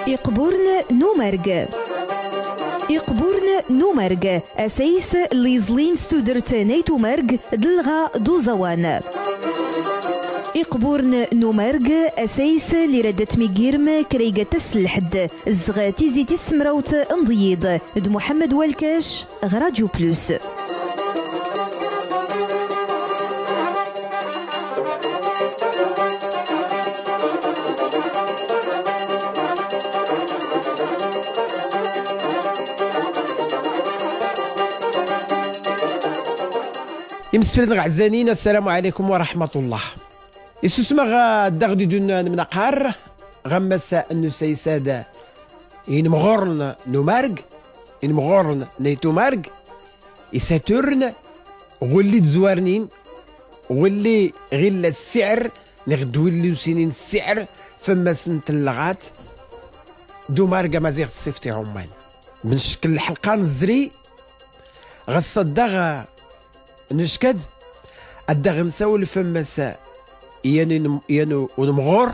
يقبورن نومرج يقبورن نومرج أسيس ليزلين ستودرت نيتومرج دلغا دوزوان يقبورن نومرج أسيس لردت ميجيرم كريجة تسلحد الزغاتي زيتي السمروت انضيض د محمد والكاش غراديو بلوس. يمسفرد غعزانين السلام عليكم ورحمة الله. يسوسما غادغدي دون منقار غمس انو سيسادة ينمغورن نومارج ينمغورن نيتومارج يساتورن غولي تزوارنين غولي غير السعر نغدولي سنين السعر فما سنة اللغات دومارجا مازيغ السيفتي عمان من شكل الحلقة نزري غصدغ نشكد الدغ نسول فما سا يانو ونمغور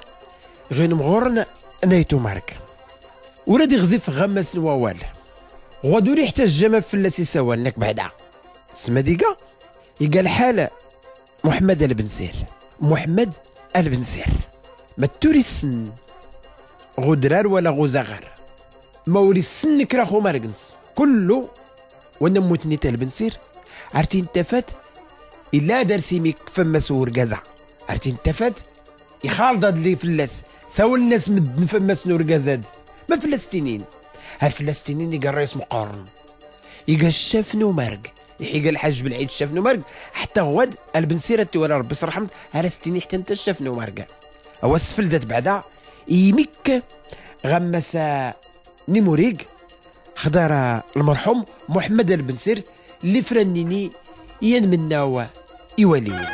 غير نمغورن نيتو مارك ولادي غزيف غمس الووال غدوري حتى الجمال فلاسي سوال لك بعدا سما ديكا يقال حالة محمد البنسير ما توري السن غدرار ولا غزغر ما وري السن كراخو ماركنس كله ونموت نيتا البنسير عرفتي انتفت إلا درسيميك فما سور قزع عرفتي انتفت يخالض اللي فلاس ساول الناس مدن فما سنور قزاد ما فلسطينيين هالفلسطينيين يقال رئيس مقارن يقال الشاف نومرق يحيق الحج بالعيد الشاف نومرق حتى غود البنسيرة ولا ربي رحمت هرستيني حتى انت الشاف نومرق هو السفلدات بعدا يميك غمسا نيموريق خضار المرحوم محمد البنسير اللي فرنيني ينمناو يوليون.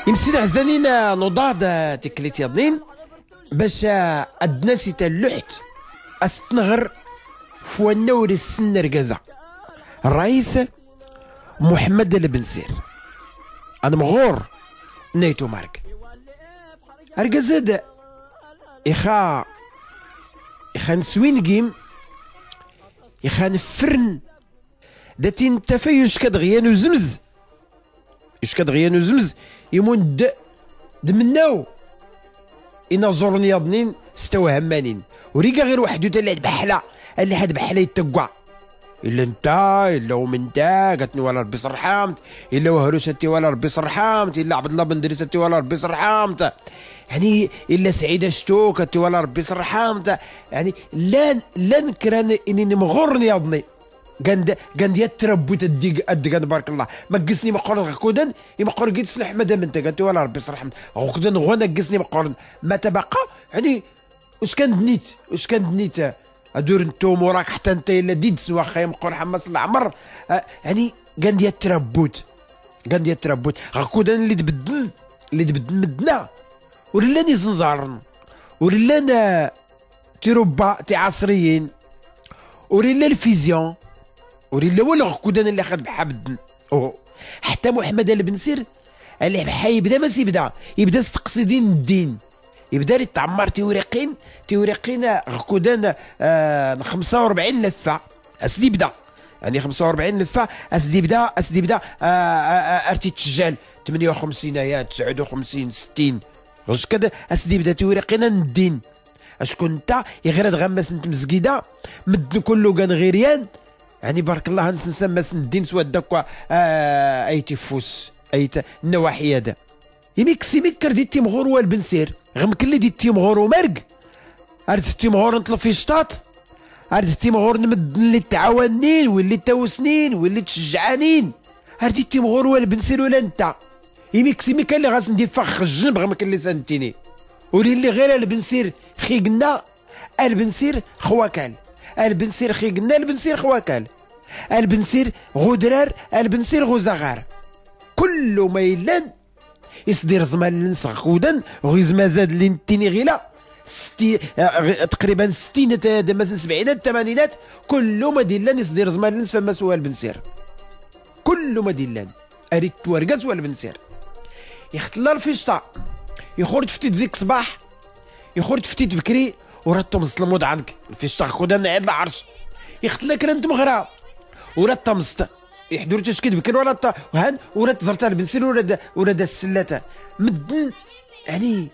يمسين عزانين نضاد تكليت يضنين باش الناس اللحت استنغر فوانا وري السن ركازة الرئيس محمد البنسير انا مغور نيتو مارك اركازاد إخا نسوين جيم إخا نفرن داتين تفا يشكد غيانو زمز يمون دمناو إنا زورني يضنين ستوى همانين وريقا غير واحد يتلع بحلا اللي حد بحلا يتقوى إلا انتا إلا ومنتا قالتني ولا ربي صرحامت إلا وهروشتي ولا ربي صرحامت إلا عبد الله بن دريستي ولا ربي صرحامت يعني إلا سعيدة شتوكتي ولا ربي صرحامت يعني لا نكران إني مغرني يضني قند يتربو تديق أدقان بارك الله ما قسني مقارن غكودن يمقارن قيت سلح مدام انت قلت ولا ربي صرحامت غكودن غوانا قسني مقارن ما تبقى يعني واش كان دنيت ادور انتم وراك حتى انت الا ديدس واخا يمقر حماس العمر يعني قاند يتربوت غاكودان اللي تبدل مدنا ولاني زنزارن ولان تيروبا تي عصريين ولان الفيزيون ولان ولا غاكودان اللي خد بحبدن حتى محمد البنسير اللي بحا يبدا ما يبدا استقصدين الدين يبدا يتعمر تيوريقين غكودان 45 لفه اسدي بدا يعني 45 لفه اسدي بدا ارتي تسجل 58 ايات 59 60 واش كذا اسدي بدا تيوريقين الدين اشكون انت يغرد غمس انت مسكيده مدن كله كان غيريان يعني بارك الله نسمى الدين سوا داك ايتي فوس ايت النواحي هذا يميكسي ميكر دي تيمغور والبنسير غم كل دي تيمغور ومرق ارد تيمغور نطلب في شطاط ارد تيمغور نمد اللي تعاونين واللي توسنين واللي تشجعانين ارد تيمغور والبنسير ولا انت يميكسي ميكا اللي غاس ندي فخ الجنب غم كل اللي سنتيني ولي غير البنسير خيقنا البنسير خواكال البنسير خيقنا البنسير خواكال البنسير غدرار البنسير غزغار كل ما يلان يصدر زمان لنسخ ودن غيز ما زاد لنتيني غيلا تقريبا 60 مثلا 70 الثمانينات كل ما ديلان يصدر زمان لنس فما سوى البنسير كل ما ديلان اريد تورقات سوى البنسير يختلر في الشتاء يخرج فتيت زيك صباح يخرج فتيت بكري ورات مظلمود عنك في الشتاء خدنا نعيد العرش يختلر كرنت مغرا ورات تمست يحضر تشكيد بكر ولا وهان ولا تزرت البنسير ولا السلاته مدن يعني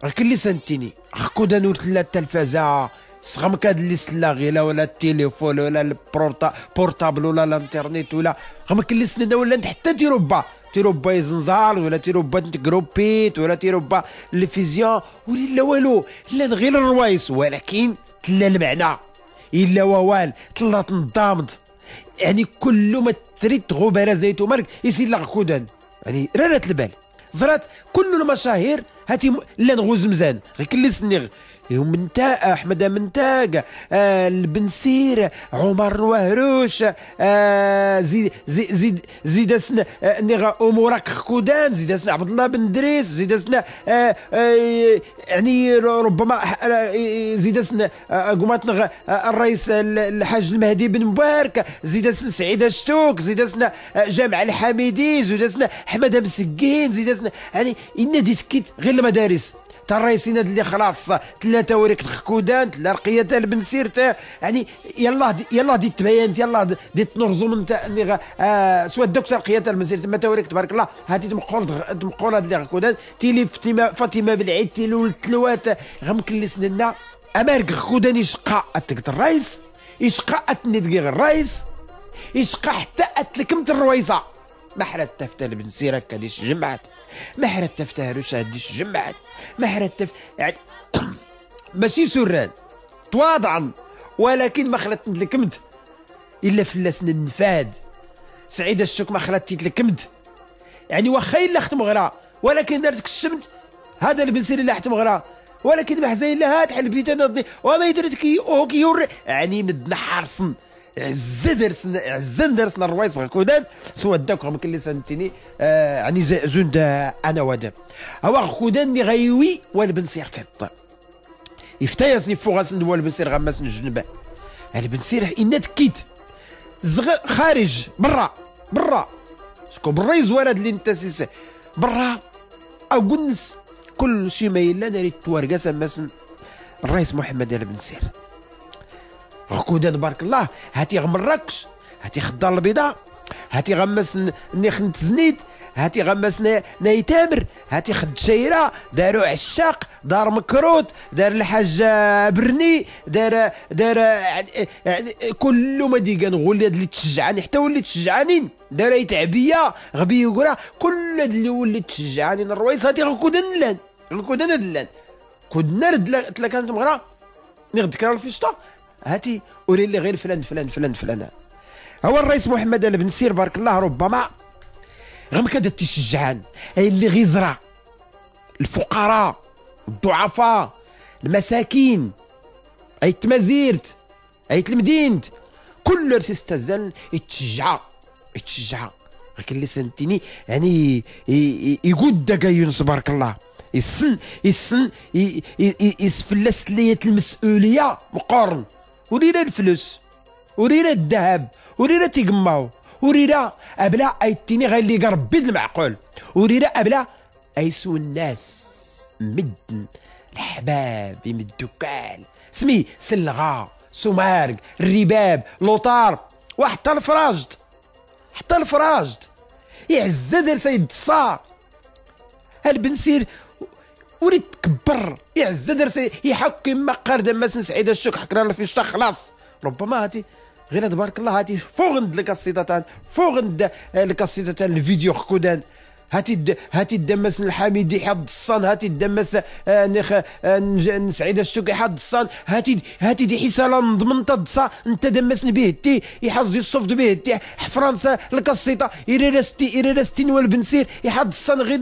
غاك اللي سنتيني خكودا نورت لا التلفازه صغم كاد اللي سلاغي ولا التليفون ولا البورتابل ولا الانترنت ولا غمك اللي سنده ولا حتى تيروبا يزنزار ولا تيروبا جروبيت ولا تيروبا الفيزيون ولا والو لا غير الروايس ولكن تلا المعنى الا ووال تلا تنضامد يعني كل ما تريد غبره زيتو مارك يسير لك كودان يعني رارت البال زرات كل المشاهير هاتي لا نغوز مزان غير كل سنيغ منتا احمد منتاق البنسير عمر وهروش زيد اسنا نيغا امورك خكودان زيد اسنا عبد الله بن دريس زيد اسنا يعني ربما زيد اسنا قماتنا الرئيس الحاج المهدي بن مبارك زيد اسنا سعيد شتوك زيد اسنا جامع الحميدي زيد اسنا حمد مسكين زيد اسنا يعني إن دي تكيت غير المدارس تا الرئيسين اللي خلاص ثلاثه وريك خكودان ثلاثه رقيه البنسير يعني يلا دي تبينت يلا دي تنرزو من سوا الدكتور قياده البنسير تما توريك تبارك الله هاتي تمقول هاد اللي خكودان تيلي فاطمه بالعيد تيلول تلوات غمكن اللي سننا امارك خكودان يشقى اتكت الرئيس يشقى اتندقي الرئيس يشقى حتى اتلكمت الرويصه ما حرت تفتى البنسير هكا ديش جمعت ما حرت تفتى هروش ديش جمعت ما حرت يعني ماشي سران تواضعا ولكن ما خلت تلكمت الا فلاسن النفاد سعيد الشوك ما خلت تلكمت يعني واخا الا ختم غرا ولكن دارتك الشمت هذا البنسير اللي ختم غرا ولكن ما حزين لها تحل بيت نضني وما يدرتك اوكي يعني مدنا حارصن عزن درسنا الروايس غكودان سوا داك غمك اللي سنتيني يعني زوند انا ودام هو غكودان ني غيوي والبن سير تحط يفتيسني فوغاس ندوال بن سير غماس نجنبه البن سير إنا تكيت خارج برا شكون برا يزوالد اللي انت سيسه برا او قنس كل شيء ما يلا ناري توارقاس مثلا الرئيس محمد بن سير غكودان بارك الله هاتي غمراكش هاتي خضار البيضاء هاتي غمس نخنت زنيت هاتي غمس ناي تامر هاتي خد شيره داروا عشاق دار مكروت دار الحاج برني دار يعني كل ما ديقان غولي اللي تشجعني حتى ولي تشجعانين دار تعبيه غبي يقول كل اللي ولي تشجعاني الرويس هاتي غكودان لان كنا رد كانت مغرا نغدكر الفيشطه هاتي قولي لي غير فلان هو الرئيس محمد بن سير بارك الله ربما غير ما كاد تشجعان اي اللي غيزرع الفقراء الضعفاء المساكين اي التمازيرت اي المدينة كل رسيس تزال يتشجع لكن اللي سنتيني يعني يقود دقايونس بارك الله يسن يسفلس لية المسؤولية مقارن ورينا الفلوس ورينا الذهب ورينا تيقماو ورينا أبلا أيتيني غير اللي قرب بيد المعقول ورينا أبلا أيسو الناس مدن الحباب يمدوكال سمي سلغا سمارق الرباب لوطار وحتى الفراجد يعزا دار سيد الصار البن سير وريد تكبر يعزا دار سيد يحكم مقار دماسن سعيدة الشوك حكنا له في الشتا خلاص ربما هاتي غير تبارك الله هاتي فوغند الكاسيطتان فوغند الكاسيطتان الفيديو خكودان هاتي الدمس الحميدي حد الصان هاتي الدمس نسعيد الشوكي حد الصان هاتي دي حسالة ضمن تدصا انت دمسن به تي يحظ الصفد به تي فرنسا الكاسيطه إيريرستين والبنسير يحد الصان غير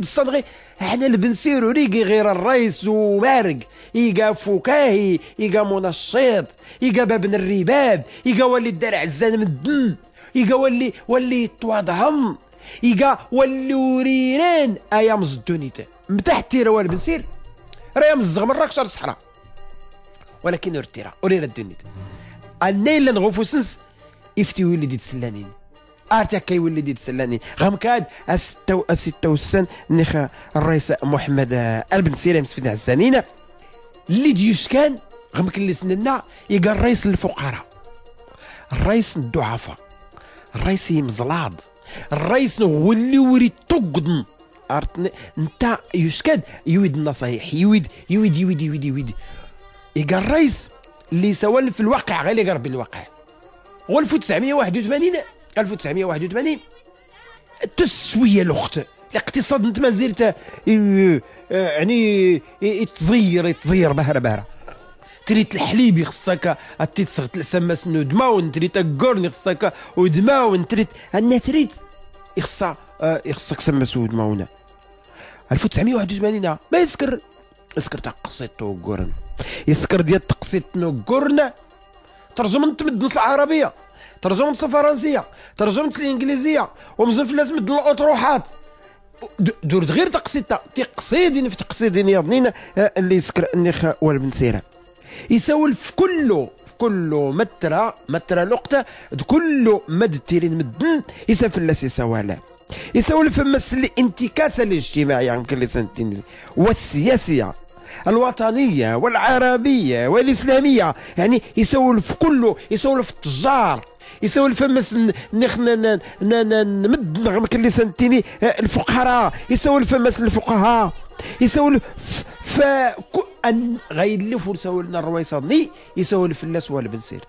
احنا البنسير وريقي غير الرئيس ومارق يقا فكاهي يقا منشط يقا بابن الرباب يقا ولي الدار عزان من الدم يقا ولي يتواضهم يقا ولي وريران ايام الدونيته متحتي راه البنسير راه مزغ من راكش الصحراء ولكن ارتيرا ورينا الدونيته النيل نغوفو سنس يفتي ولدي تسلانين ارتا كي ولدي تسلانين غمكاد الستة والسن نخا الرئيس محمد البنسير يمسفدنا الزنينه اللي ديوش كان غمك اللي سننا يقال الرئيس للفقراء الرئيس الضعفاء الرئيس مزلاض الرئيس هو اللي وريد تقدم انت يشكاد يويد النصايح يويد يقال الرئيس اللي سوى في الواقع غير اللي قرب الواقع هو 1981 التسويه الاخت الاقتصاد انت ما زلت يعني يتزير بهره تريت الحليب خصك تيتسغ تلسمس دماون تريت الكورن خصك ودماون تريت انا تريت يخصك سمس دماونا 1981 ما يسكر تقصيت وكورن يسكر ديال تقصيت كورن ترجمت من النص العربيه ترجمت الفرنسيه ترجمت الانجليزيه ومزن في الناس مد الاطروحات درت غير تقصيدين في تقصيدين يا بنينا اللي يسكر النخا والبنسيره يسول في كله مترا نقطة كله مد تيرين مدن يسافلس يسوالا يسول في مسل الانتكاسة الاجتماعية يمكن اللي سنتين والسياسية الوطنية والعربية والإسلامية يعني يسول في كله يسول في التجار يسول في مسل نمد نغمك اللي سنتيني الفقراء يسول في مسل الفقهاء يسول أن غير اللي فرسولنا الرويصاني يسول في الناس والبنسير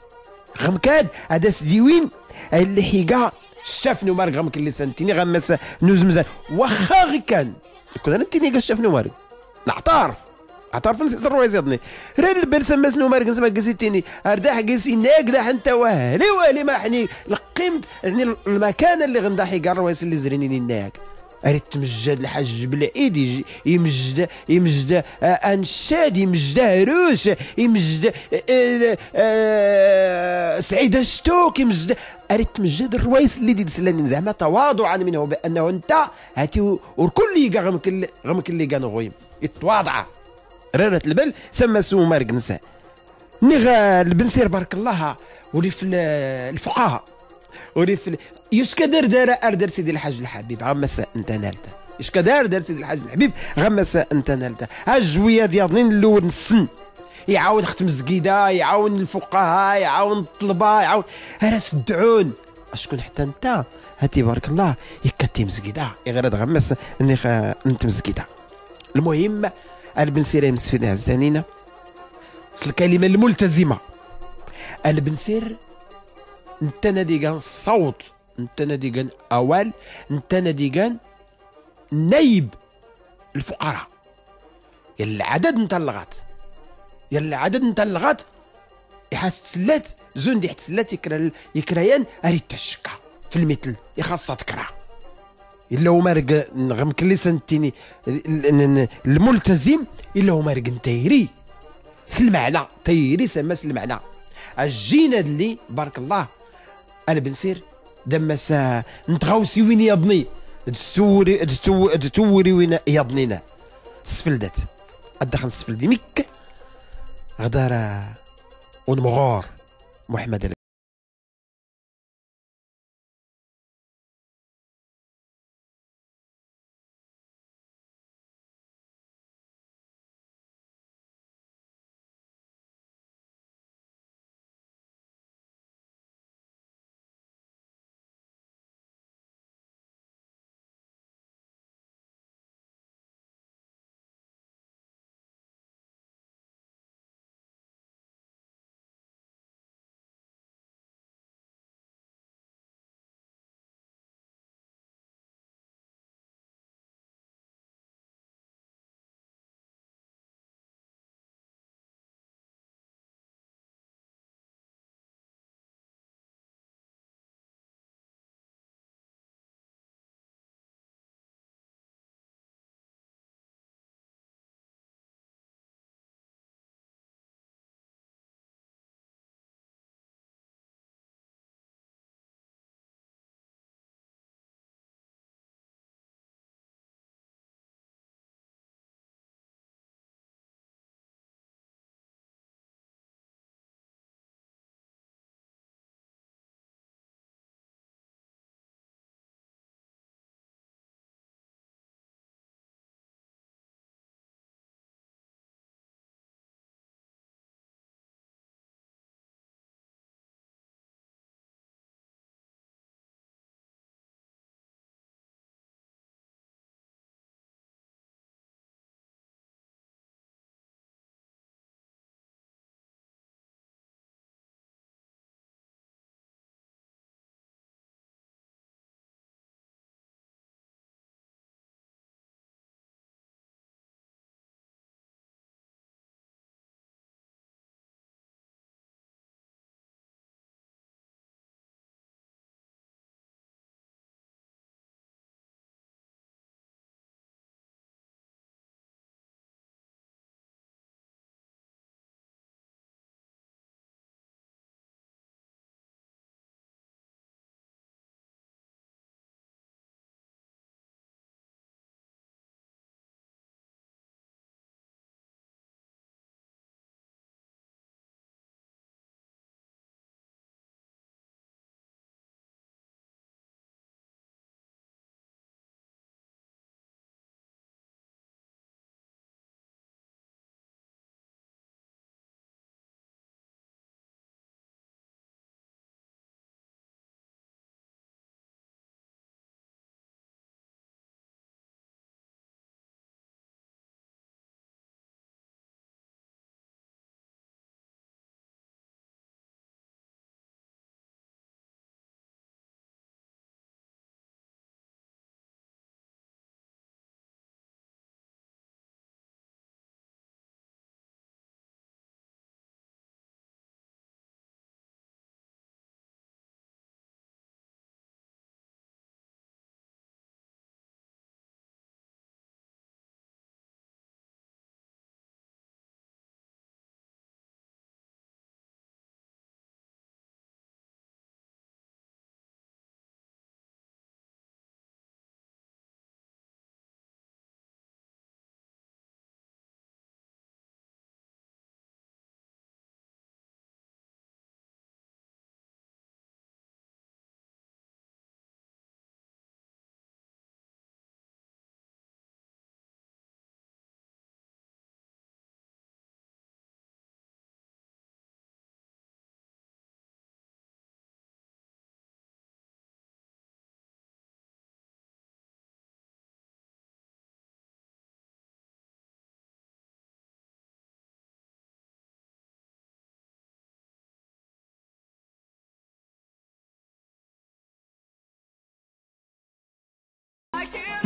غمكاد هذا سديوين اللي حيقا شافنو مارك غمك اللي سنتيني غمس نوز مزال واخا غي كان كنا نتيني قا شافنو مارك نعترف في نسيت الرويصاني راه البال سماسنو مارك نسمع قسيتيني ارداح قسي ناقدح انت وهلي ما حني لقيمت يعني المكان اللي غندحي كاع الرويص اللي زريني ناك اريد تمجد الحاج بالعيد يمجد انشاد، يمجد عروس، يمجد سعيد شتوك، يمجد. اريد تمجد الرويس اللي دي سلاني زعما تواضعا منه بانه انت هاتي والكل يقا غمك اللي كان غويم يتواضع. رارة البل سما سو ماركنسا نيغا البنسير بارك الله ولي في الفقهاء ولي في يشكا دار سيدي الحاج الحبيب غمسا انت نالته، يشكا دار سيدي الحاج الحبيب غمسا انت نالته. هالجويه ديال الاول السن يعاون ختم الزقيده، يعاون الفقهاء، يعاون الطلبه، يعاون راس الدعون اشكون حتى انت هاتي بارك الله يكتي مزقيده غير غمس انت مزقيده. المهم البنسير يمس فينا الزانينه الكلمه الملتزمه البنسير انت ناديقان الصوت، انت ناديقان اوال، انت ناديقان نايب الفقراء يلا عدد نتا اللغات، يلا عدد نتا اللغات يحس تسلات زون دي تسلات يكريان اريد تشكا في المثل يخاصها تكره الا هو مارق نغم كل سنتيني الملتزم الا هو مارق نتيري سلمعنا تيري سما سلمعنا الجينا اللي بارك الله انا بنسير دمس نتغوسي وين يضني تتوري وين يضنينا سفلدت الدخل سفلدي مك غدار ونمغار محمد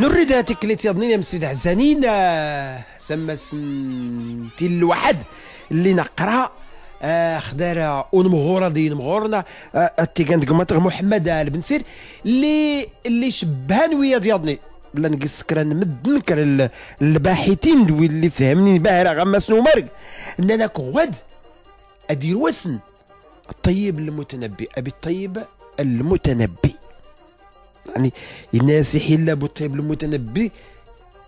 نريد تكليت يضنين مسجد عزانين سما تي الواحد اللي نقرا خدار ونمغورا دين مغورنا التيكان قمطغ محمد البنسير اللي شبهان ويا ديالني بلا نقص كرا نمد نكر الباحثين اللي فهمني باهرة غماس نومرق اننا كغد ادير وسن الطيب المتنبي ابي الطيب المتنبي يعني الناس يحل بالطيب المتنبي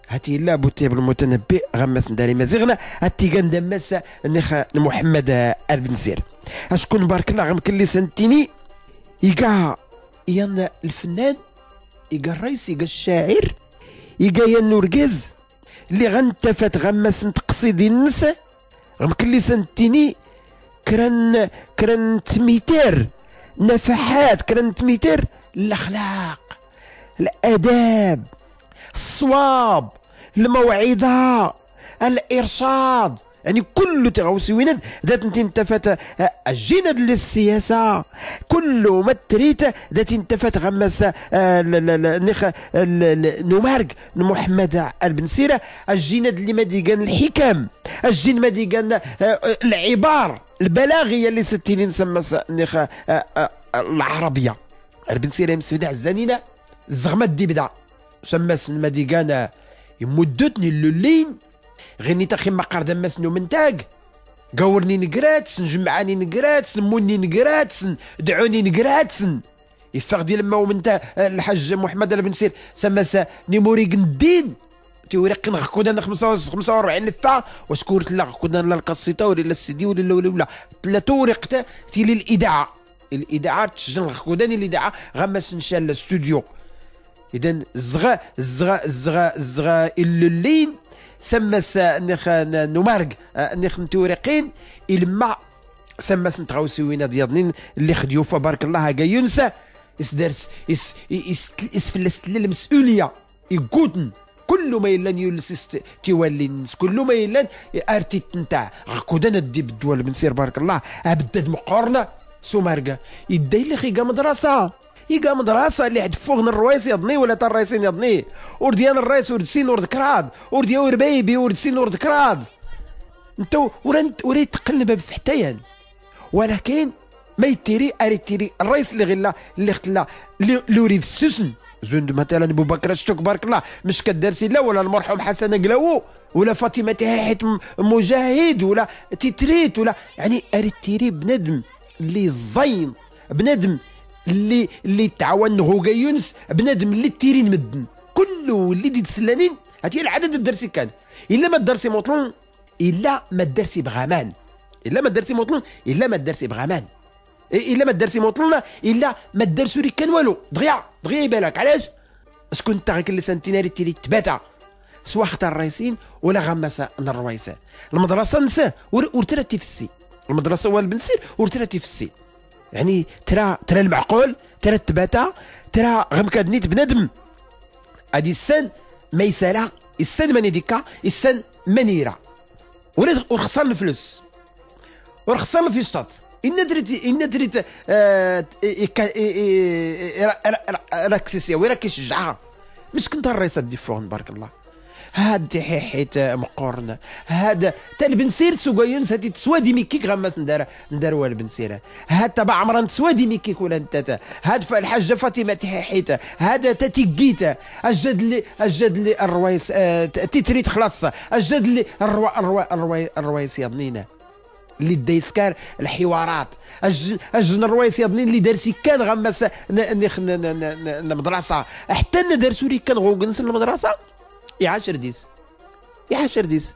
هاتي لا بالطيب المتنبي غماس نداري مزيغنا هاتي كندمس نخ محمد البنسير اشكون بارك الله غمكن لي سنتيني يقا ين الفنان يقا الرئيس يقا الشاعر يقا ين نورقز اللي غنتفت غماس تقصيدي الناس غمكن لي سنتيني كرن تميتر نفحات كرن تميتر الاخلاق الاداب الصواب الموعظه الارشاد يعني كله تغوسي وين ذات انتفت الجند للسياسه كله ما تريت ذات انتفت غمس نمارق محمد البنسيره الجند اللي ما ديقان الحكم الجن ما ديقان العبار البلاغيه اللي ستين نسمى العربيه البنسيره مسفده الزنينه زغمت دي بدا سماس المديقان يمدتني اللولين غني تخي مقر دماس نو منتاج قورني نقراتس نجمعاني نقراتس نموني نقراتس دعوني نقراتس يفاق ديال ما ومنتا الحاج محمد البنسير سماس نيموري قندين تيوريق نغكودان 45 لفه وشكورت لا غكودان لا القصيطه ولا السيدي ولا لا تورقت تيلي الاذاعه تسجل غكودان الاذاعه غمس نشال الاستوديو اذا الزغا اللين سمس نخ نمارق نخ نتورقين إلما سمس نتغوسوين ديالنين اللي خديوفا بارك الله كا ينسى يسدرس يسفلست المسؤوليه يقودن كل ما يلان يولس تيولي الناس كل ما يلان ارتي نتاع غكودنا دي بالدول بنسير بارك الله ابدد مقارنه سومارقه يدي لي خيقا مدرسه يقا مدرسه اللي عند فوغن الرئيس يضني ولا تا الرئيسين يضني ورديان الرئيس وردسين ورد كراد ورديا وربيبي وردسين ورد كراد انتو وريت تقلب بفتيان ولكن ما يتيري اريتيري الرئيس اللي غلا اللي اختلا اللي وري في السسن زوند مثلا ابو بكر الشوك بارك الله مش كدارسي لا ولا المرحوم حسن قلاوو ولا فاطمه تحيت مجاهد ولا تيتريت ولا يعني اريتيري بنادم اللي زين بنادم اللي تعاون هو يونس بنادم اللي تيرين مدن كله اللي دي تسلانين هاتي العدد الدرسي كان الا ما الدرسي مطلن الا ما الدرسي بغامان الا ما الدرسي مطلن الا ما الدرسي بغامان الا ما الدرسي مطلن الا ما الدرس ري كان والو دغيا يبالك علاش شكون انت غير اللي سنتيناري تيري تباتا سواء اختار الرئيسين ولا غمسه الرئيسه المدرسه نساه ورترتي في السي المدرسه هو البنسير ورترتي في السي يعني ترى المعقول ترى التباتا ترى غمكادنيت بندم هادي السن ما يسالا السن ماني ديكا السن منيره ورخصر الفلوس ورخصر في الشط ان دريت راكسيسيا وراك يشجعها مش كنت الرئيس دي فون بارك الله هاد حيت مقورنا هذا تا البنسير تسوقيون هاتي تسوادي ميكيك غماس نداروا البنسيره هاد تبع عمران تسوادي ميكيك ولا انت هاد الحاجه فاطمه تحيت هذا تتيكيتا الجد لي الرويس تيتريت خلاص الجد لي الرويس يضنينا اللي دايسكار الحوارات الجن الرويس يضنين اللي دارسي كان غماس المدرسه حتى ندرسوا لي كان غوكنس المدرسه يا 10 ديس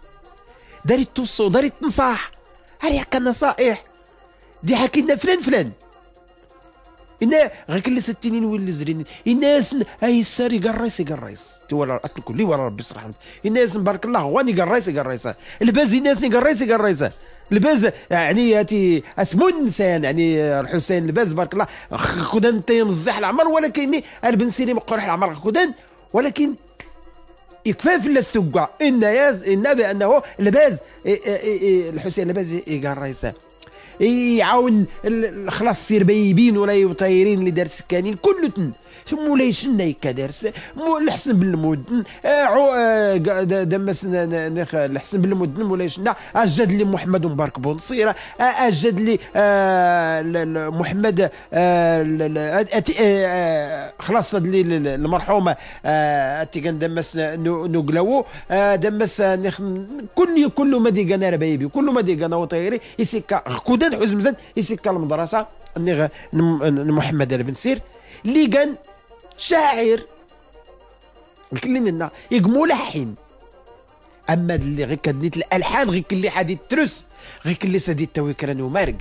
داري توصو داري تنصاح هل كان نصائح دي حكينا فلان إنا غير كل 60 ولا زرين الناس هاي الساري قريس تولى الأكل كلي ورا ربي يصرح الناس بارك الله واني قريس الباز الناس قريس الباز يعني هاتي اسمو الانسان يعني الحسين الباز بارك الله خدان تيم الزح العمر ولكن البنسيري مقرح العمر خدان ولكن يكفى في السوق إن بأنه الباز الحسين الباز يقريسه يعاون خلاص سير بيبين ولا يطيرين اللي دار سكانين كله تن مولاي شنا يكا دارس الحسن بالمدن دمس الحسن بالمدن مولاي شنا اجد لي محمد مبارك بونصيره اجد لي محمد خلاص لي المرحومه كان دمس نقلو دمس كل ما دي قنا ربيبي كل ما دي قنا وطيري يسكا كودان حزمزن يسكا المدرسه محمد بن سير اللي كان شاعر الكلين يقمو لحين اما اللي غير كدنيت الالحان غير اللي حديد ترس غير اللي سديد توي كرانو مارق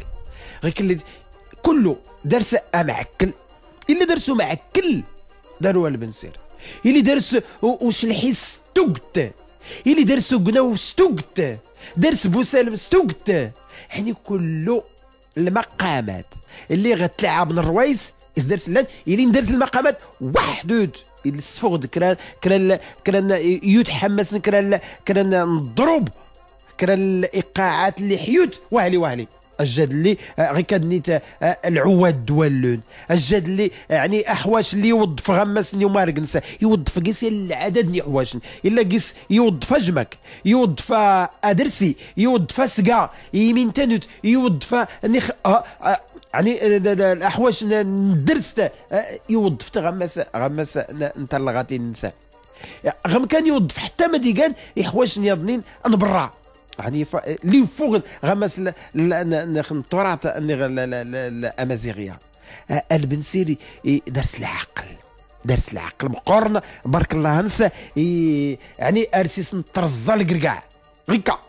غير اللي كله درس معكل اللي درسو معكل داروا البنسير اللي درس وش الحس توقت اللي درسو قناو ستوقت درس بوسالم ستوقت يعني كله المقامات اللي غتلعب من الروايس درس لان اللي ندرس المقامات وحدود اللي السفود كران يتحمس كران نضرب كران الايقاعات اللي حيوت وهلي الجد اللي غير كدنيت العواد دوالون الجد اللي يعني احواش اللي يوظف غمس نيومار كنسا يوظف قيس العدد ني حواش الا قيس يوظف جمك يوظف ادرسي يوظف سقا يمين تنوت يوظف نخ يعني الاحواش درست يوظف غمس نطلغاتي النساء غم كان يوظف حتى ما ديكان حواش نيضنين نبرا يعني اللي فوق غمس التراث الامازيغيه البنسيري درس العقل مقارنه بارك الله نسى يعني ارسيس نطرزا القرقاع غيكا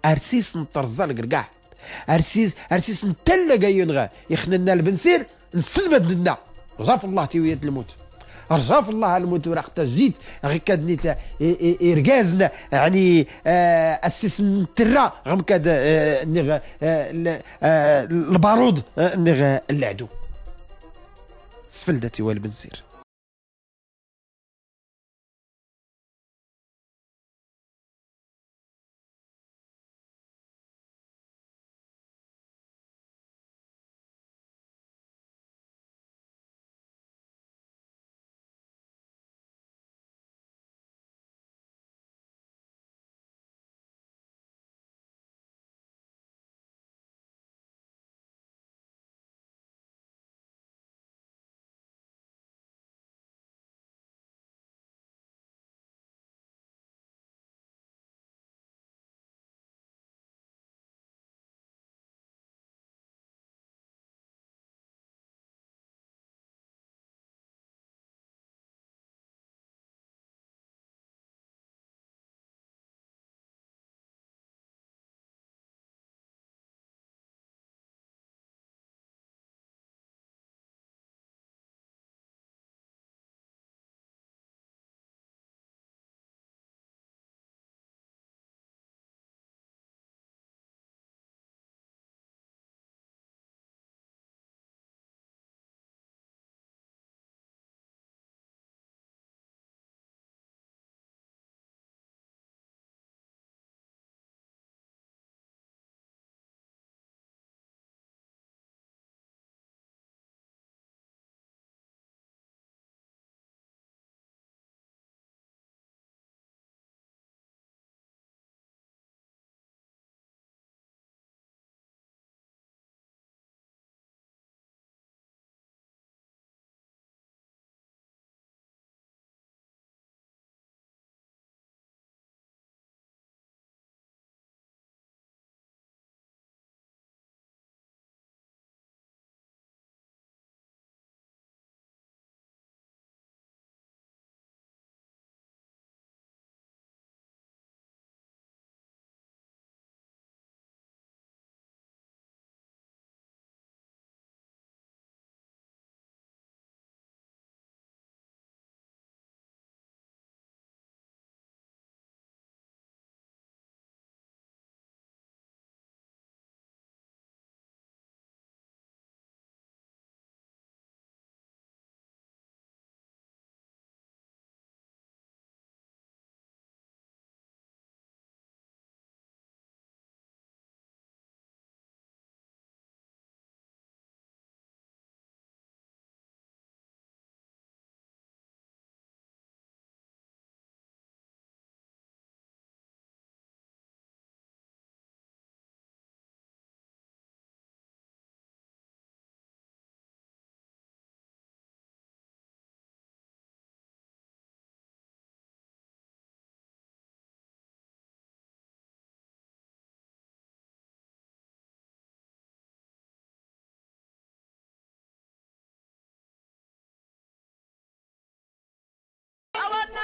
ارسيس نطرزا القرقاع ارسيس نتلا ينغا يخننا البنسير نسلبت لنا رجاف الله تيوية الموت رجاف الله الموت راه حتى جيت غير كادنيت اركازنا يعني اسيس نترا غم كاد البارود العدو سفلدتي والبنسير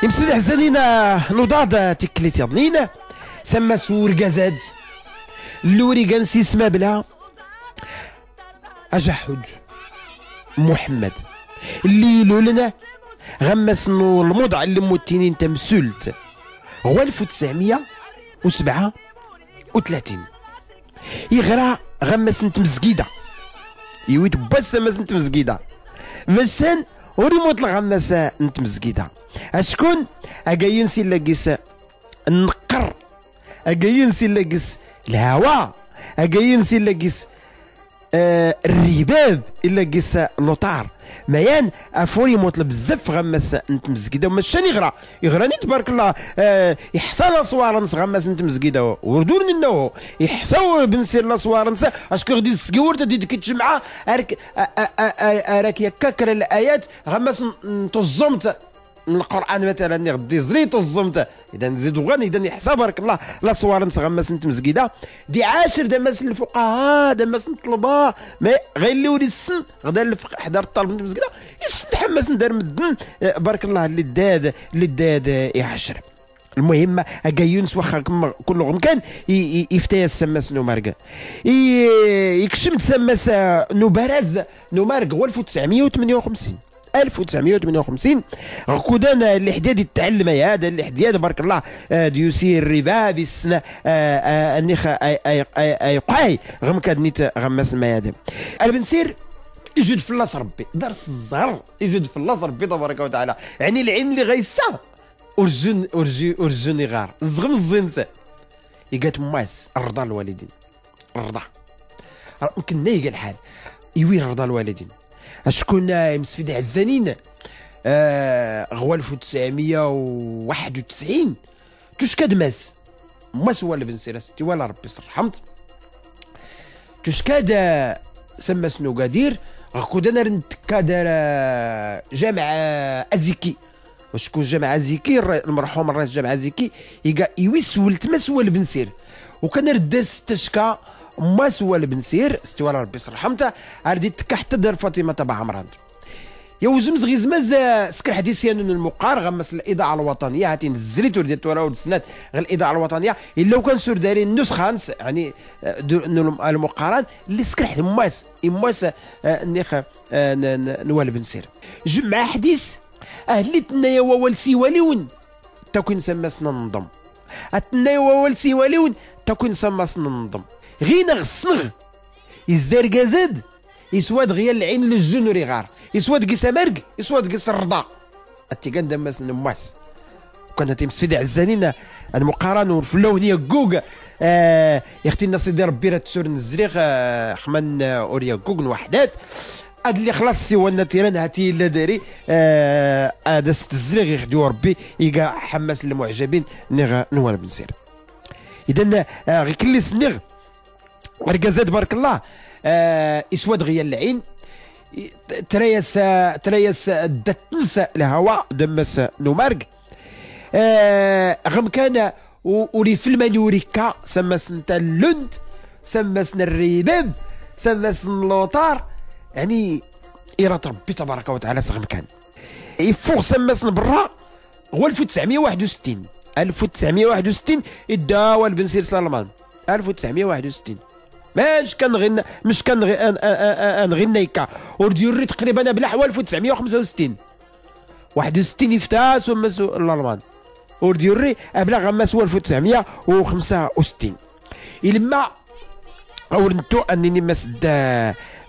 يمسد حزانينا نضاد تكليت يضنينا سما سور قزاد اللوري قنسي سما بلا أجحد محمد اللي لولنا غمس نور الموضع اللي موتينين تمسلت هو 1937 يغرى غمس انت مزقيدة يويت بس غمس انت مزقيدة مشان وريموت الغمس انت مزقيدة اشكون اقاين سي لاقيس النقر اقاين سي لاقيس الهواء اقاين سي لاقيس الرباب الا قيس لوطار ميان افوري موطل بزاف غمس انت مزكيده ومشان يغراني تبارك الله يحصل اصوار نص غمس انت مزكيده وردون انه يحصل بنسير الاصوار نص اشكو غادي تسكور تدي كتجمعه راك يكاكر الايات غمس تزمت من القران مثلا غدي زريت الزمت اذا نزيدو غني اذا يحسب بارك الله لا صوار نتغمس انت مزكيده دي عاشر دمس الفقهاء دمس الطلبه ما غيليو لي السن غدا الفقه حضر الطالب انت مزكيده يتحمس ندير مدن بارك الله اللي داد يعشر المهم يونس واخا كلهم كان يفتي السماس نومارق يكشم تسماس نوبرز نومارق هو 1958 غكودان الحداد يتعلم هذا الحداد بارك الله ديوسي الربا بالسنة النخ اي قاي غم كاد نيت غمس ما هذا البنسير يجد في الله ربي درس الزهر يجد في الله ربي تبارك وتعالى يعني العلم اللي غيسا ارجون يغار زغم الزنسه يقات مواس الرضا الوالدين الرضا يمكن نيق الحال يوي رضا الوالدين شكون مسفيد عزانين غوا 1991 تشكاد ماس هو اللي بن سيرستي ولا ربي رحمت تشكاد سما سنو قادير غكودنا رنتكادر جامع ازيكي وشكون جامع ازيكي المرحوم الرئيس جامع ازيكي يويس ولت ما سوى البن سير وكان رداس تشكا ما سوى البن سير استوى ربي رحمته اردي تكا حتى دار فاطمه تبع عمران يا وزمز غي زماز سكر حديثيان المقار غمس الاذاعه الوطنيه هاتي نزلت ولدت ورا السنات غير الاذاعه الوطنيه الا وكان سور دايرين نسخه يعني المقارن اللي سكر حد مواس نيخ نوال بن سير جمع حديث اهلتنا يا والسي وليون تكون سماسنا ننظم اتنا يا والسي وليون تكون سماسنا ننظم غينا غصنغ يزدار كازاد يسواد غيا العين للجنوري غار يسواد قيس مرق يسواد قيس الرضا التيكان دماس نمواس كنا تيمسفيد عزانين المقارنه والفلونيه كوغ يا اختي الناس سيدي ربي راه تسور الزريخ خمان اوريا كوغ وحدات هاد اللي خلاص سيوانا تيران هاتي لا داري هذا ست الزريغ يخديو ربي يلقى حماس المعجبين نغ نوال بن سير اذا غير كلي سنغ ركزات بارك الله اسود غيا العين تريس دتنس الهواء دمس نومارق غم كان وري في المانيوريكا سماسن اللند سماسن الرباب سماسن اللوطار يعني إرادة ربي تبارك وتعالى صغم كان يفوق سماسن برا هو 1961 إداوى البن سير سلمان 1961 مش كان نغنيكا ورديوري تقريبا بلا حوال 1965 61 يفتاس ومسو الالمان ورديوري بلا غماس هو 1965 إلما أورنتو أنني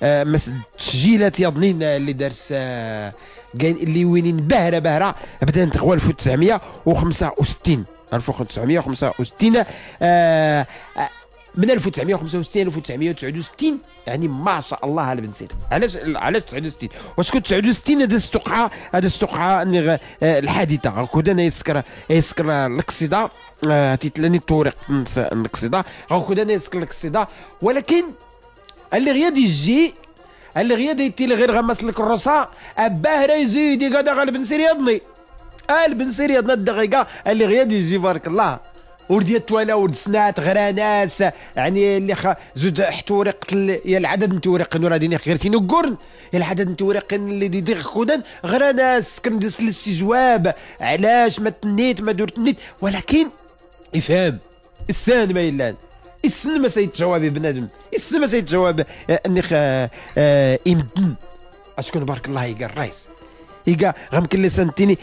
مسد تسجيلات يضنين اللي دارس اللي وينين بهرة بدات تغوى 1965 من 1965 1969 يعني ما شاء الله البن سير علاش 69 واش كنت 69 هذا استقعاء الحادثه كنا يسكر الاقصداء تيتلاني الطريق الاقصداء كنا يسكر الاقصداء ولكن اللي غيادي يجي اللي غيادي يتي غير غمس لك الرصا باهره يزيد هذا غالب بن سير يضني البن سير يضني الدقيقه اللي غيادي يجي بارك الله وردية توالا ورد سنات غراناس يعني اللي زود حتورق يا العدد نتورق نورا ديني غيرتي نقرن يا العدد نتورق اللي دي خودن غراناس كندس الاستجواب علاش ما تنيت ما درت نيت ولكن افهم السان ما يلان السن ما سيتجاوب بنادم السن ما سيتجاوب انخ يمدن اشكون بارك الله يلقى الرئيس يلقى غمكن اللي سنتيني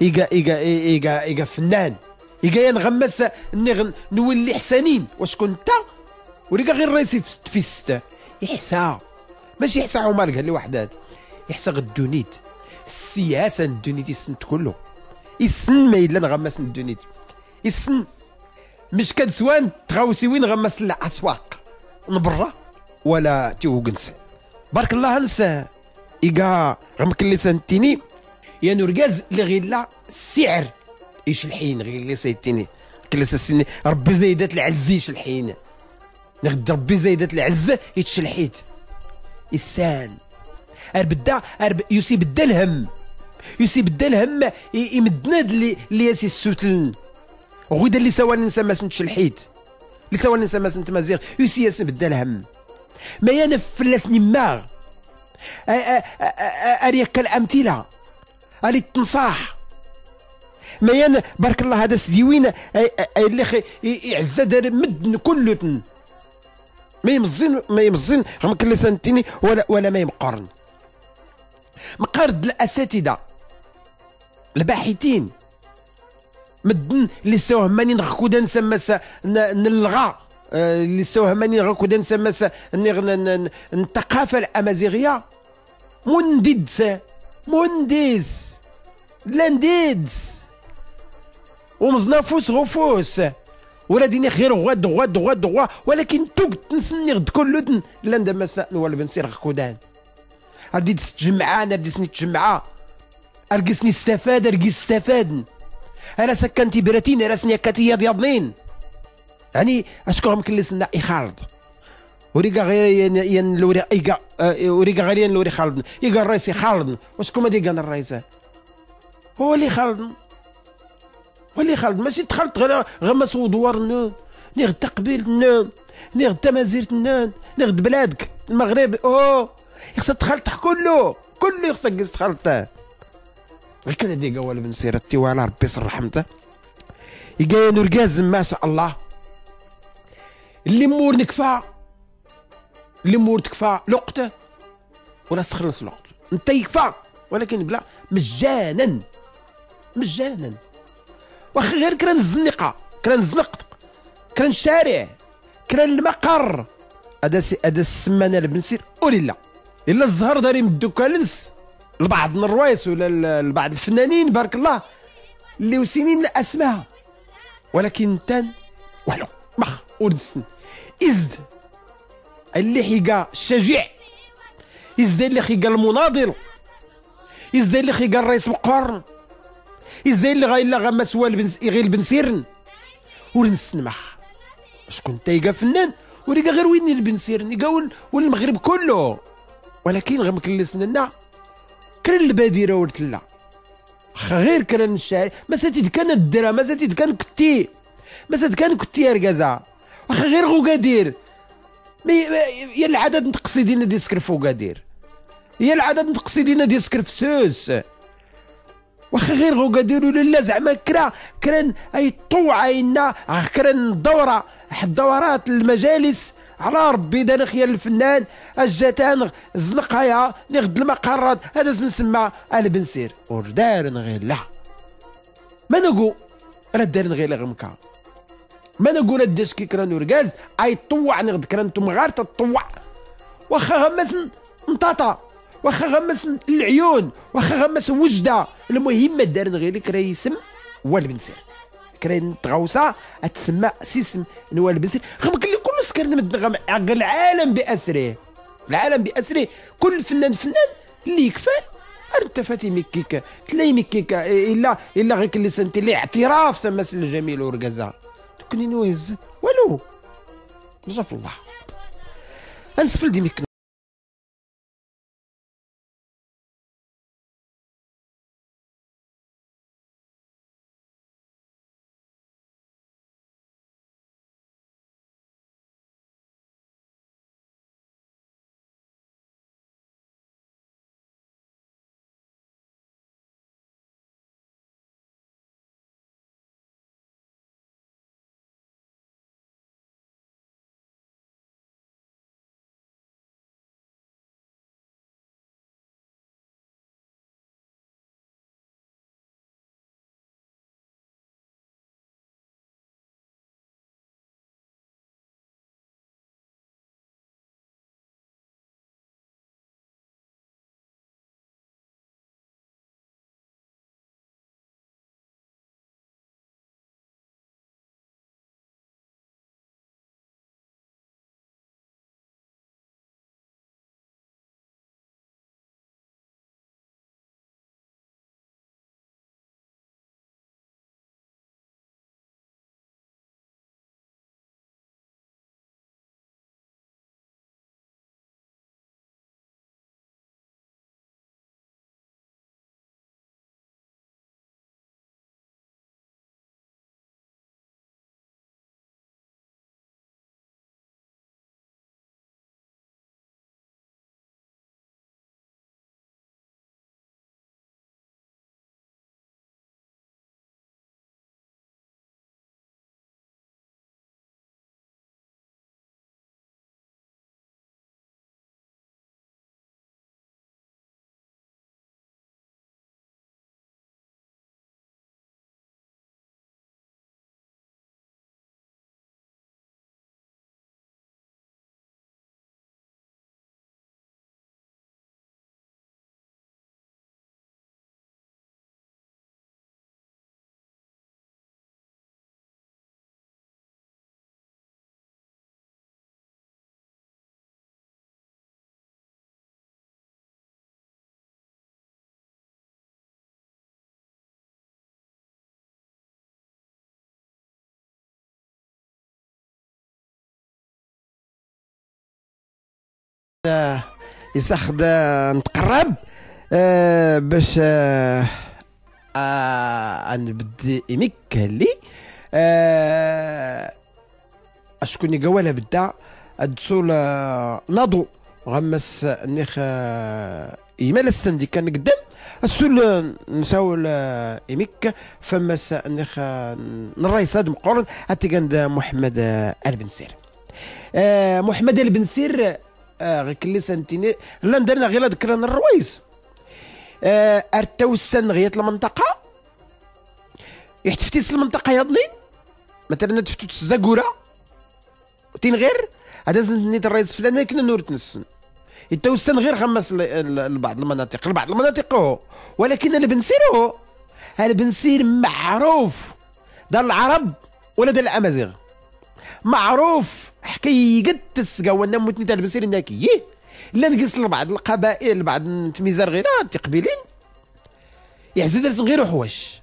يلقى فنان يلقى نغمس نولي حسانين واش كنت وريقا غير رئيسي في الستة يحسا ماشي يحسا عمر قال لي وحدات يحسا غدونيت السياسة ندونيت السن كله السن ما إلا نغمس ندونيت السن مش كدسوان تغاوسي وين غمس الاسواق نبرا ولا تيوغنس بارك الله نسى إيقا غمك اللي سنتيني يا نورجاز اللي غير لا السعر ايش الحين غير اللي سيتيني كل سني ربي زايدات العزيش الحين نغد ربي زايدات العزه يتشلحيت السان اربدا يوسي بدا الهم يوسي بدا الهم يمدناد اللي ياسي السوتلن غدا اللي سوا ننسى ما سنتشلحيت اللي سوا ننسى ما سنت مزيغ يوسي ياسي بدا الهم ما ينفلسني ما اريك الامثله اريد تنصاح ما ين بارك الله هذا سديوين اللي يعز دار مدن كله ما يمزين هم كل سنتيني ولا ما يمقارن مقارد الاساتذه الباحثين مدن اللي سواه ماني نغكودا نسمى نلغى اللي سواه ماني نغكودا نسمى الثقافه الامازيغيه مندس لانديدس ومزنافوس غفوس ولا ديني غير غوا ولكن توك تنسني غد كل لاند مساء ولا بنصير غكودان ردي تجمعان ردي سني تجمعا ارقسني استفاد ارقس استفاد انا سكنتي براتين راسني كاتيه دياضنين يعني اشكو يمكن لي سنا يخالد وريقا غير ين لوري ايقا وريقا غير ين لوري خالد يقا الرئيس يخالد واشكو ما ديقا الرئيس هو اللي خالد واللي خالد ماشي دخلت غير غمس ودوار النون نيغ تقبيل النون نيغ تمازير النون نيغ بلادك المغرب يخص دخلت كله يخص قصت دخلت غير كذا ديقا ولا بن سيرة تيوالا ربي يصر رحمته يقا نورقازم ما شاء الله اللي مور نكفى اللي مور تكفى لقطه ولا تخلص الوقت انت يكفى ولكن بلا مجانا واخا غير كرا الزنقه كرا الزنق كرا الشارع كرا المقر هذا السمانه البنسير ولله الا الزهر داري من الدكالنس لبعض من الروايس ولا لبعض الفنانين بارك الله اللي وسنين اسماء ولكن تان والو مخ ودسن ازد اللي حيقا الشجاع ازد اللي حيقا المناضل ازد اللي حيقا الرئيس مقارن ازاي اللي غايلا غمس غير البنسيرن ورنسن مخ شكون تايقا فنان وريقا غير وين البنسيرن يقا والمغرب كله ولكن غير مكن سننا كرا البادره ورت لا غير كرا الشارع ما ساتيد كان الدرا ما ساتيد كان كتي ما ساتيد كان كتي ركازا واخا غير غوكادير يا العدد نتقصدين دي سكرف غوكادير يا العدد نتقصدين دي سكرف سوس واخا غير غوكادير ولا لا زعما كران اي طوعينا كران الدوره الدورات المجالس على ربي دار خيال الفنان الجتان الزنقايا نغد المقرات هذا نسمى البنسير وردار غير لا ما نقول ردار غير غمكا ما نقول الدش كي كران ورقاز اي طوع نغد كران تمغار تطوع واخا غمس مطاطا واخا غمس العيون واخا غمس وجده المهم دار غير كرا يسم هو البنسير كرا تغوصه تسمى سيسم نوال البنسير غمك اللي كل سكر نمد العالم باسره كل فنان اللي يكفى انت فاتي مكيكا تلاقي مكيكا الا غير اللي سنتي اللي اعتراف سما الجميل ورقزه تكوني نويز والو جاف الله انسفل ديميك يسخد نتقرب باش نبدي إميك لي أشكوني قوالا بدا أدسول ناضو غمس نيخ إيمال السندي كان قدام السول نساول إميك فمس نيخ نرايس هاد مقارن حتى عند محمد البنسير. محمد البنسير غير كلي سنتيني لا ندرنا غير ذكرنا الرويس ارتوسن غيات المنطقه يحتفتيس المنطقه يضنين مثلا تفتوت الزاكوره تين غير هذا زنتني الرئيس فلان كنا نور تنسن يتوسن غير خمس لبعض المناطق هو ولكن البنسير معروف دار العرب ولا دار الامازيغ معروف حكايه تسقى وانا موتني تاع البنسير ناكي لا نقص لبعض القبائل بعض التميزار غير تقبيلين يعزل درس غير حواش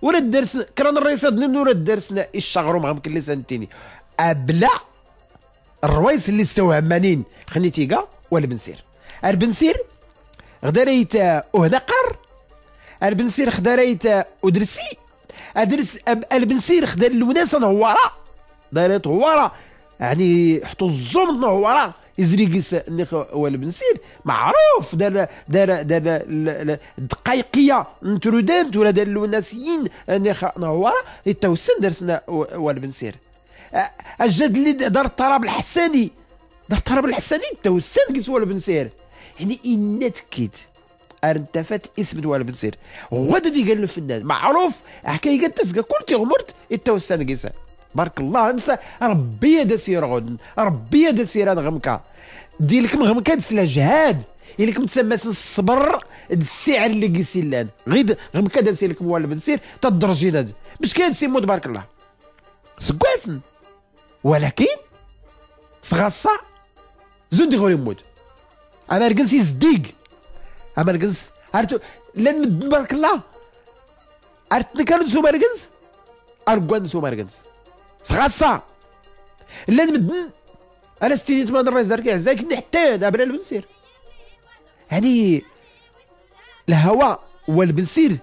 ولا الدرس كران الرئيس ولا درسنا الشغرو معهم كل سنتيني ابلع الرويس اللي استوى عمانين خنيتيكا والبنسير البنسير غداريت اهنقر البنسير خداريت ادرسي البنسير خدار الوناس نهوارا دارت هوارا يعني حطوا الزوم نهوارا يزريقس نيخ والبنسير معروف دار الدقايقيه نترودانت ولا دار الوناسيين نيخ نهوارا يتوسن درسنا والبنسير الجد اللي دار الطراب الحساني توسن قيس والبنسير يعني إنتكيد ارتفت اسم والبنسير غدا دي قال الفنان معروف حكايه تسقى كل تغمرت التوسن قيسه بارك الله انسى ربي يدا سير غد ربي يدا سير غمكا ديالكم غمكا دسلا جهاد إليكم تسمى الصبر السعر اللي قيسيلان غير غمكا دا سير لكم والبنسير تدرجين هاد باش كاين سيمو تبارك الله سكواسن ولكن صغاصا زود غوري مود امريكانس يزديق امريكانس عرفتو لان تبارك الله عرفتني كانوا نسو امريكانس اركوان نسو امريكانس صغاصا لان مدن انا ستينيت ما الرئيس دارك عزاك حتى دابا البنسير يعني الهواء والبنسير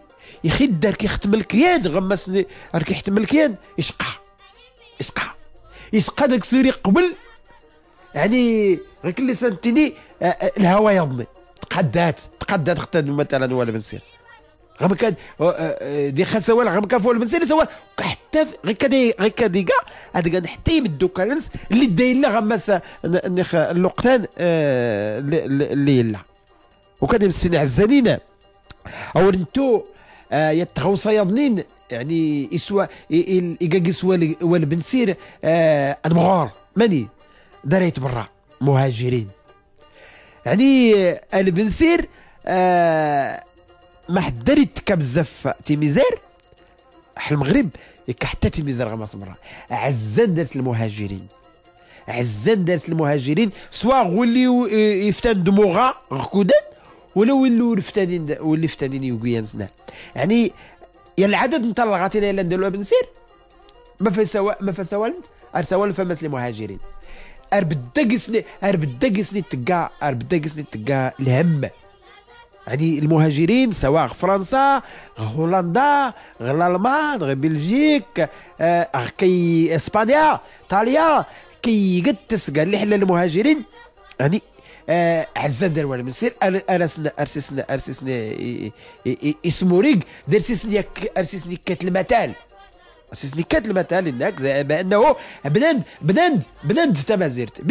يخد دار كيختم الكيان غمسني راك يحتم الكيان يسقى داك سيري قبل يعني غير كل سنتيني الهواء يضني تقدات اختاد مثلا ولا بنسير غير كان دي خسوال غير كان فوق البنسير سوال حتى غير كدي كاع هاد حتى يمدو كالنس اللي داين له غمس اللقطان اللي لا وكان يمسفني عزانين او انتو يتغوصا يضنين يعني يسوى يسوى والبنسير المغار ماني داريت برا مهاجرين يعني البنسير ما حدريت كبزاف تيميزار المغرب حتى تيميزار غمس مرة عزان دارت المهاجرين سواء ولي يفتان دموغا غكودان ولا ولو اللي فتانين يوغيان سنا يعني يا العدد نتاع الغاتين الا نديروا بنسير ما فسوالن ارسوال فمس المهاجرين اربدقسني تقا الهم يعني المهاجرين سواء فرنسا هولندا الالمان بلجيك كي اسبانيا ايطاليا كي قد تسقى اللي حل المهاجرين يعني عزان دار ولا منسير ارسسنا اسموريق ارسسني كات المثال انك بانه بنند تمازيرت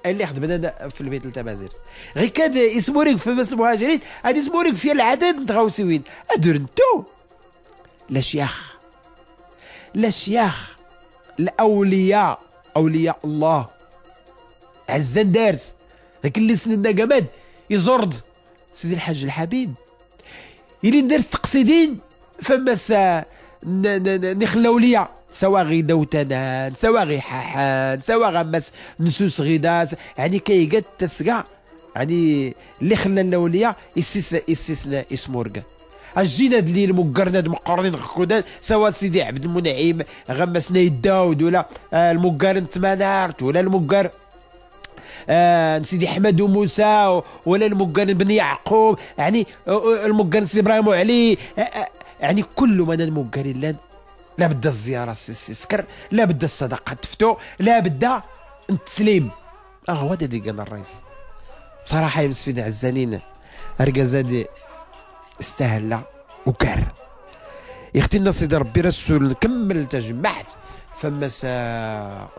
اللي اخذ بنند في البيت التمازيرت غير كاد اسموريق في مس المهاجرين هادي اسموريق فيها العدد متغوسوين ادور انتو لا شياخ الاولياء اولياء الله عزان دارس لكن اللي سننا جماد يزرد سيدي الحاج الحبيب اللي ندرس تقصيدين فما نخلاو ليا سواء غي دوتنان سواء غي حاحان سواء غمس نسوس غيداس يعني كي قد تسقع يعني اللي خلى الاولياء يسسنا اسمورقا الجينا اللي المقرنات مقرنين خكودان سواء سيدي عبد المنعم غمسنا داود ولا المقارن تمانارت ولا المقار سيدي احمد وموسى ولا المقرن بن يعقوب، يعني المقرن سي ابراهيم وعلي، يعني كل من المقرن لان لا بد الزياره سكر، لا بد الصدقه تفتو، لا بد التسليم. هو هذا اللي قال الرئيس بصراحه يا مسفين عزانين ارقازادي استاهل وكار يا اختي الناس سيدي ربي رسول نكمل تجمعت فما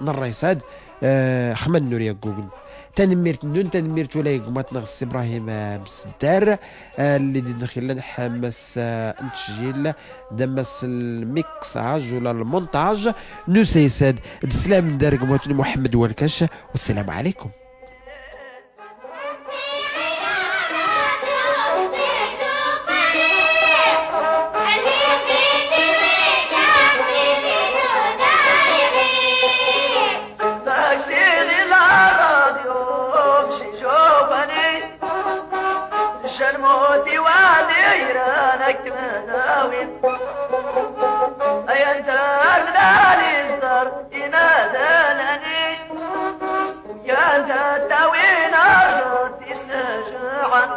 الرئيس هاد خمن نوريا جوجل تنميرت ندون تنميرت ولا يقومات نغس ابراهيم مسدار اللي دي خلال حمس التسجيل دمس الميكساج ولا المونتاج نسيساد السلام دار قومات محمد والكش، والسلام عليكم. شرموتي وادي رانك مداوين أي أنت أغنى صدر ينادانني يا أنت التاوين أرجوت يستجعن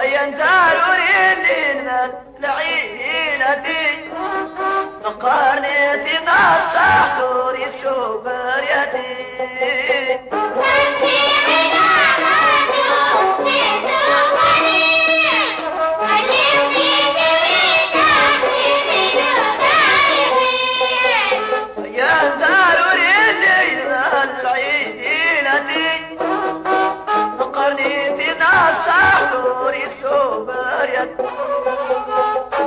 أي أنت أريد المال لعينتي نقارني في نصح دوري سوبريتي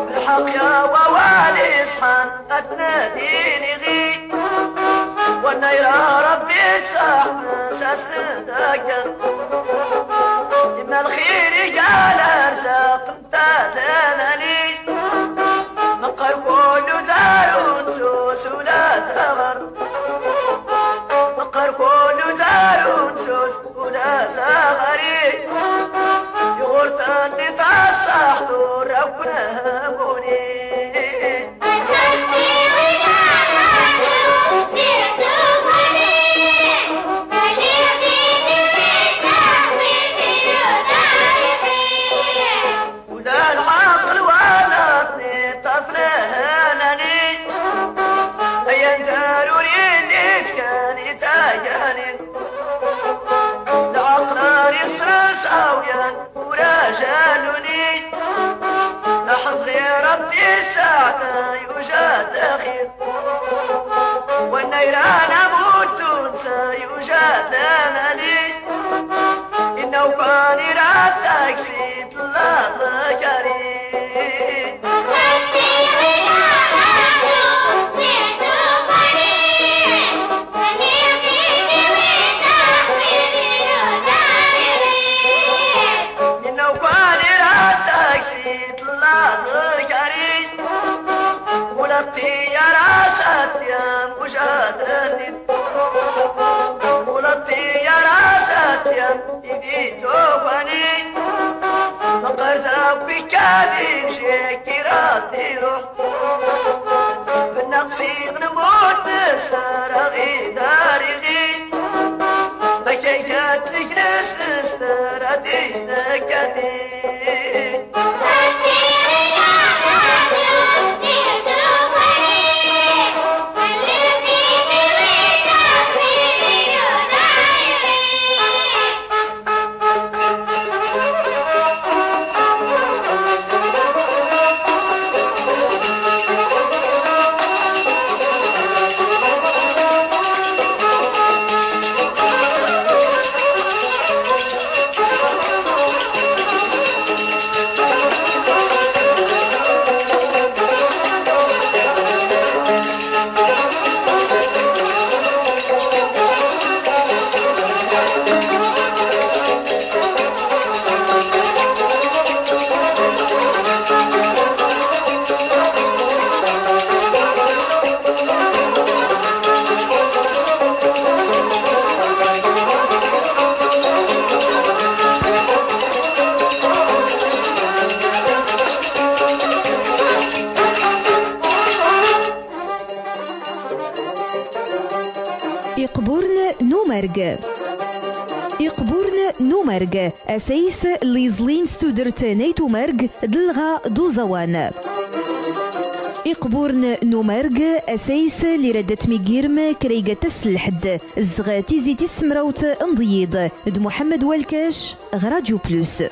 بالحق يا ووالي اصحن اتناديني غي وانا يرى ربي صاحب ساسدك إن الخير جال ارزاق امتدانني نقر كل دار سوس ولا زغر نقر كل دار سوس ولا زغري يغرتني تصح دور ربنا بوني ولا العقل ولدني طفلهنني أي انتاروني اللي كان يتاجاني العقل يسرس أويان ورجالني لحظ لي ربي ساعة يوجد أخير والنيران أموت تنسى يوجد أملي إنه كان يراد تكسيد الله كريم ولطي يا راست يا مجادني ولطي يا راست يا إيدي توبني فقرت بكابين شكراتي روح بالنقصي نموت بسر غيداري بكيكات لك نستر دينك دين يقبرن نومرق مرق أسيس ليزلين ستودرت نيتو مرق دلغا دوزوان إقبورن نومرق أسيس لردت ميجيرم كريغة تسلحد الزغاتي زيتي سمروت انضيض د محمد والكاش غراديو بلوس.